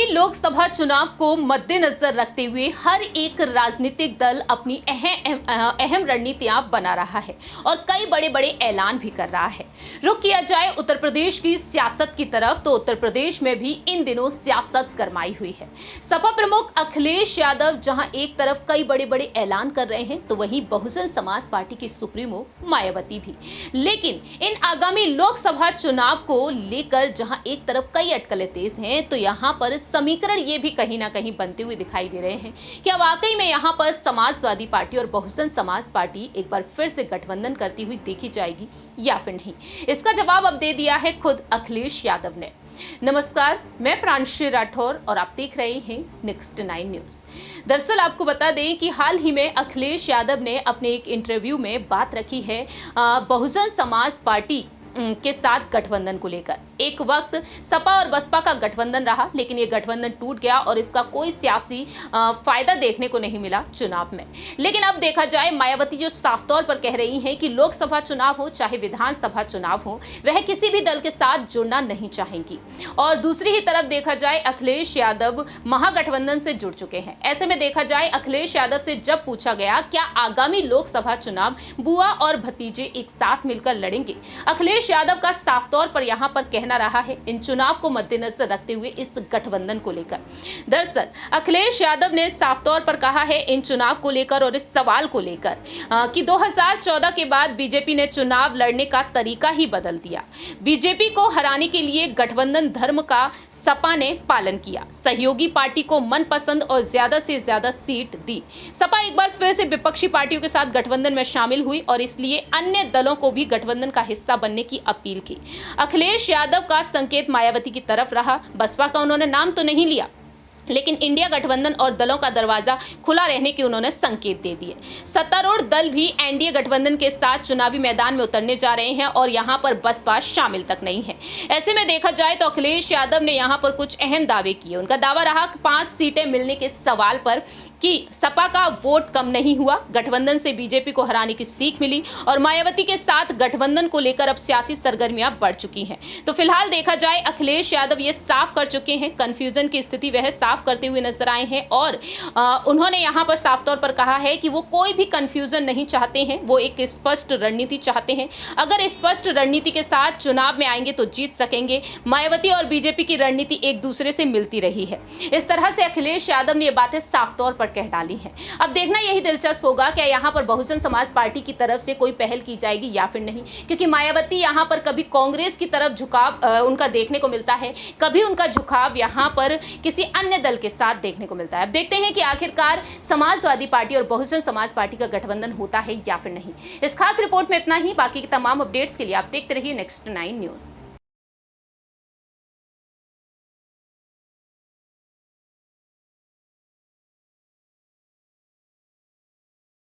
आगामी लोकसभा चुनाव को मद्देनजर रखते हुए हर एक राजनीतिक दल अपनी अहम रणनीतियां बना रहा है और कई बड़े बड़े ऐलान भी कर रहा है। रुख किया जाए उत्तर प्रदेश की सियासत की तरफ तो उत्तर प्रदेश में भी इन दिनों सियासत गरमाई हुई है। सपा प्रमुख अखिलेश यादव जहां एक तरफ कई बड़े बड़े ऐलान कर रहे हैं तो वहीं बहुजन समाज पार्टी की सुप्रीमो मायावती भी। लेकिन इन आगामी लोकसभा चुनाव को लेकर जहां एक तरफ कई अटकलें तेज हैं तो यहां पर समीकरण ये भी कहीं ना कहीं बनते हुए दिखाई दे रहे हैं कि वाकई में यहां पर समाजवादी पार्टी और बहुजन समाज पार्टी एक बार फिर से गठबंधन करती हुई देखी जाएगी या फिर नहीं। इसका जवाब अब दे दिया है खुद अखिलेश यादव ने। नमस्कार, मैं प्रांशु राठौर और आप देख रहे हैं नेक्स्ट 9 न्यूज। दरअसल आपको बता दें कि हाल ही में अखिलेश यादव ने अपने एक इंटरव्यू में बात रखी है बहुजन समाज पार्टी के साथ गठबंधन को लेकर। एक वक्त सपा और बसपा का गठबंधन रहा, लेकिन ये गठबंधन टूट गया और इसका कोई सियासी फायदा देखने को नहीं मिला चुनाव में। लेकिन अब देखा जाए मायावती जो साफ तौर पर कह रही हैं कि लोकसभा चुनाव हो चाहे विधानसभा चुनाव हो, वह किसी भी दल के साथ जुड़ना नहीं चाहेंगी। और दूसरी ही तरफ देखा जाए अखिलेश यादव महागठबंधन से जुड़ चुके हैं। ऐसे में देखा जाए अखिलेश यादव से जब पूछा गया क्या आगामी लोकसभा चुनाव बुआ और भतीजे एक साथ मिलकर लड़ेंगे, अखिलेश यादव का साफ तौर पर यहां पर कहना रहा है इन चुनाव को मद्देनजर रखते हुए इस गठबंधन को लेकर। दरअसल अखिलेश यादव ने साफ तौर पर कहा है इन चुनाव को लेकर और इस सवाल को लेकर कि 2014 के बाद बीजेपी ने चुनाव लड़ने का तरीका ही बदल दिया। बीजेपी को हराने के लिए गठबंधन धर्म का सपा ने पालन किया, सहयोगी पार्टी को मनपसंद और ज्यादा से ज्यादा सीट दी। सपा एक बार फिर से विपक्षी पार्टियों के साथ गठबंधन में शामिल हुई और इसलिए अन्य दलों को भी गठबंधन का हिस्सा बनने की अपील की। अखिलेश यादव का संकेत मायावती की तरफ रहा। बसपा का उन्होंने नाम तो नहीं लिया, लेकिन इंडिया गठबंधन और दलों का दरवाजा खुला रहने के उन्होंने संकेत दे दिए। सत्तारूढ़ दल भी एनडीए गठबंधन के साथ चुनावी मैदान में उतरने जा रहे हैं और यहां पर बसपा शामिल तक नहीं है। ऐसे में देखा जाए तो अखिलेश यादव ने यहां पर कुछ अहम दावे किए। उनका दावा रहा 5 सीटें मिलने के सवाल पर कि सपा का वोट कम नहीं हुआ, गठबंधन से बीजेपी को हराने की सीख मिली और मायावती के साथ गठबंधन को लेकर अब सियासी सरगर्मियां बढ़ चुकी हैं। तो फिलहाल देखा जाए अखिलेश यादव ये साफ कर चुके हैं, कंफ्यूजन की स्थिति वह साफ करते हुए नजर आए हैं और उन्होंने यहां पर साफ तौर पर कहा है कि वो कोई भी कंफ्यूजन नहीं चाहते हैं, वो एक स्पष्ट रणनीति चाहते हैं। अगर स्पष्ट रणनीति के साथ चुनाव में आएंगे तो जीत सकेंगे। मायावती और बीजेपी की रणनीति एक दूसरे से मिलती रही है। इस तरह से अखिलेश यादव ने ये बातें साफ तौर पर कह डाली हैं। अब देखना यही दिलचस्प होगा कि यहां पर बहुजन समाज पार्टी की तरफ से कोई पहल की जाएगी या फिर नहीं, क्योंकि मायावती यहां पर कभी कांग्रेस की तरफ झुकाव उनका देखने को मिलता है, कभी उनका झुकाव यहां पर किसी अन्य दल के साथ देखने को मिलता है। अब देखते हैं कि आखिरकार समाजवादी पार्टी और बहुजन समाज पार्टी का गठबंधन होता है या फिर नहीं। इस खास रिपोर्ट में इतना ही। बाकी की तमाम अपडेट्स के लिए आप देखते रहिए नेक्स्ट 9 न्यूज।